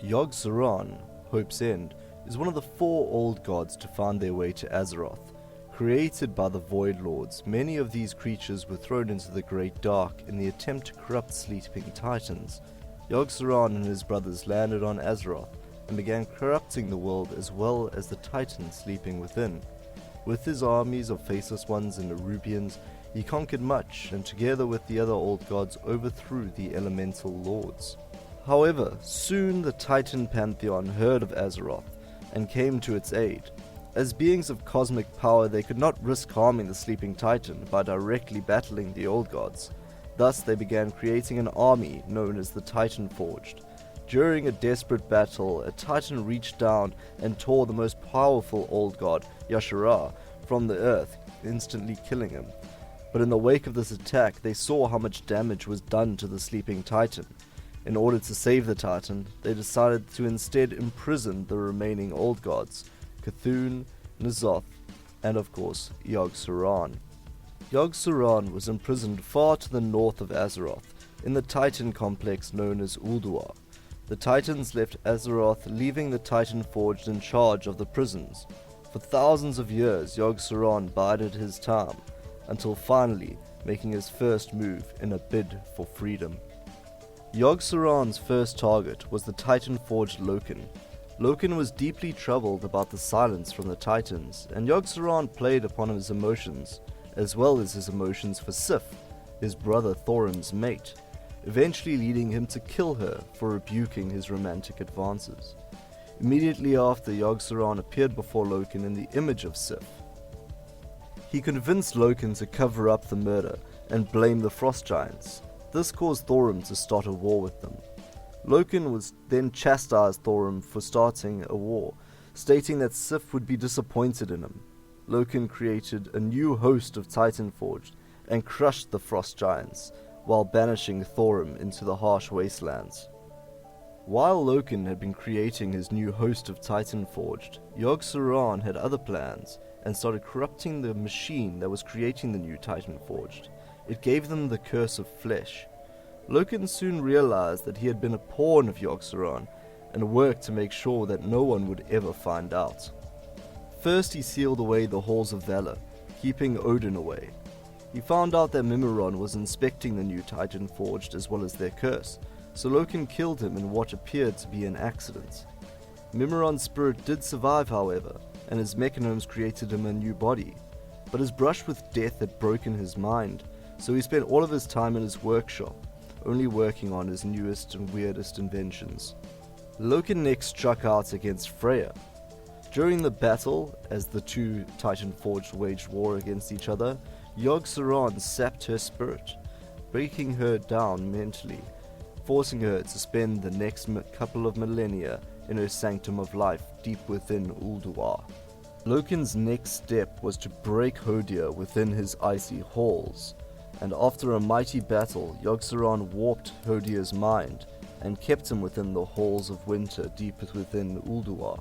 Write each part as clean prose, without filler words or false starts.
Yogg-Saron, Hope's End, is one of the 4 old gods to find their way to Azeroth. Created by the Void Lords, many of these creatures were thrown into the Great Dark in the attempt to corrupt sleeping titans. Yogg-Saron and his brothers landed on Azeroth and began corrupting the world as well as the titans sleeping within. With his armies of Faceless Ones and Erubians, he conquered much, and together with the other old gods overthrew the elemental lords. However, soon the Titan Pantheon heard of Azeroth and came to its aid. As beings of cosmic power, they could not risk harming the sleeping Titan by directly battling the old gods. Thus they began creating an army known as the Titan Forged. During a desperate battle, a Titan reached down and tore the most powerful old god, Yogg-Saron, from the earth, instantly killing him. But in the wake of this attack, they saw how much damage was done to the sleeping Titan. In order to save the Titan, they decided to instead imprison the remaining old gods, Cthulhu, N'Zoth, and of course, Yogg-Saron. Yogg-Saron was imprisoned far to the north of Azeroth, in the Titan complex known as Ulduar. The Titans left Azeroth, leaving the Titan Forged in charge of the prisons. For thousands of years, Yogg-Saron bided his time, until finally making his first move in a bid for freedom. Yogg-Saron's first target was the Titan-forged Loken. Loken was deeply troubled about the silence from the Titans, and Yogg-Saron played upon his emotions, as well as his emotions for Sif, his brother Thorim's mate, eventually leading him to kill her for rebuking his romantic advances. Immediately after, Yogg-Saron appeared before Loken in the image of Sif. He convinced Loken to cover up the murder and blame the Frost Giants. This caused Thorim to start a war with them. Loken then chastised Thorim for starting a war, stating that Sif would be disappointed in him. Loken created a new host of Titan Forged and crushed the Frost Giants, while banishing Thorim into the harsh wastelands. While Loken had been creating his new host of Titan Forged, Yogg-Saron had other plans and started corrupting the machine that was creating the new Titan Forged. It gave them the curse of flesh. Loken soon realized that he had been a pawn of Yogg-Saron and worked to make sure that no one would ever find out. First he sealed away the Halls of Valor, keeping Odin away. He found out that Mimiron was inspecting the new Titan Forged as well as their curse, so Loken killed him in what appeared to be an accident. Mimiron's spirit did survive, however, and his mechanomes created him a new body. But his brush with death had broken his mind, so he spent all of his time in his workshop, only working on his newest and weirdest inventions. Loken next struck out against Freya. During the battle, as the two Titan Forged waged war against each other, Yogg-Saron sapped her spirit, breaking her down mentally, forcing her to spend the next couple of millennia in her sanctum of life deep within Ulduar. Loken's next step was to break Hodir within his icy halls, and after a mighty battle, Yogg-Saron warped Hodir's mind and kept him within the halls of winter deep within Ulduar.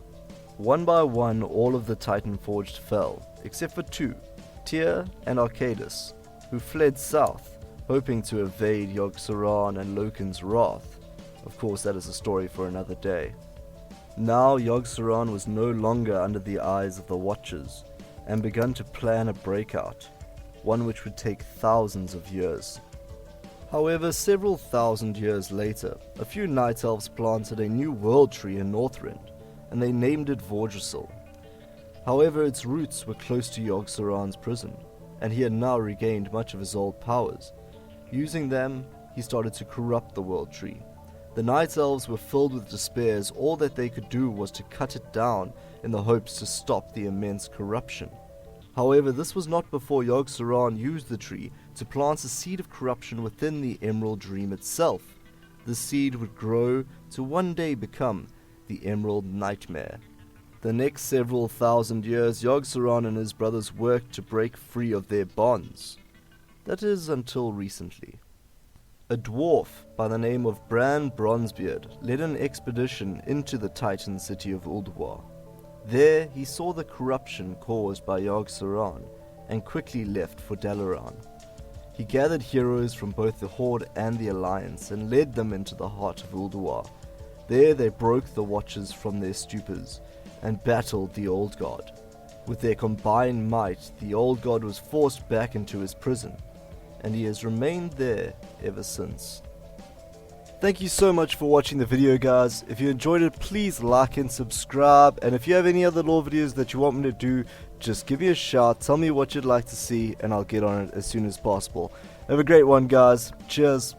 One by one, all of the Titan Forged fell, except for 2, Tyr and Arcadis, who fled south, hoping to evade Yogg-Saron and Loken's wrath. Of course, that is a story for another day. Now Yogg-Saron was no longer under the eyes of the Watchers, and begun to plan a breakout, one which would take thousands of years. However, several thousand years later, a few Night Elves planted a new world tree in Northrend, and they named it Vordrasil. However, its roots were close to Yogg-Saron's prison, and he had now regained much of his old powers. Using them, he started to corrupt the world tree. The Night Elves were filled with despair, as all that they could do was to cut it down in the hopes to stop the immense corruption. However, this was not before Yogg-Saron used the tree to plant a seed of corruption within the Emerald Dream itself. The seed would grow to one day become the Emerald Nightmare. The next several thousand years, Yogg-Saron and his brothers worked to break free of their bonds. That is, until recently. A dwarf by the name of Bran Bronzebeard led an expedition into the Titan city of Ulduar. There he saw the corruption caused by Yogg-Saron and quickly left for Dalaran. He gathered heroes from both the Horde and the Alliance and led them into the heart of Ulduar. There they broke the Watchers from their stupors, and battled the Old God. With their combined might, the Old God was forced back into his prison, and he has remained there ever since. Thank you so much for watching the video, guys. If you enjoyed it, please like and subscribe, and if you have any other lore videos that you want me to do, just give me a shout, tell me what you'd like to see, and I'll get on it as soon as possible. Have a great one, guys. Cheers.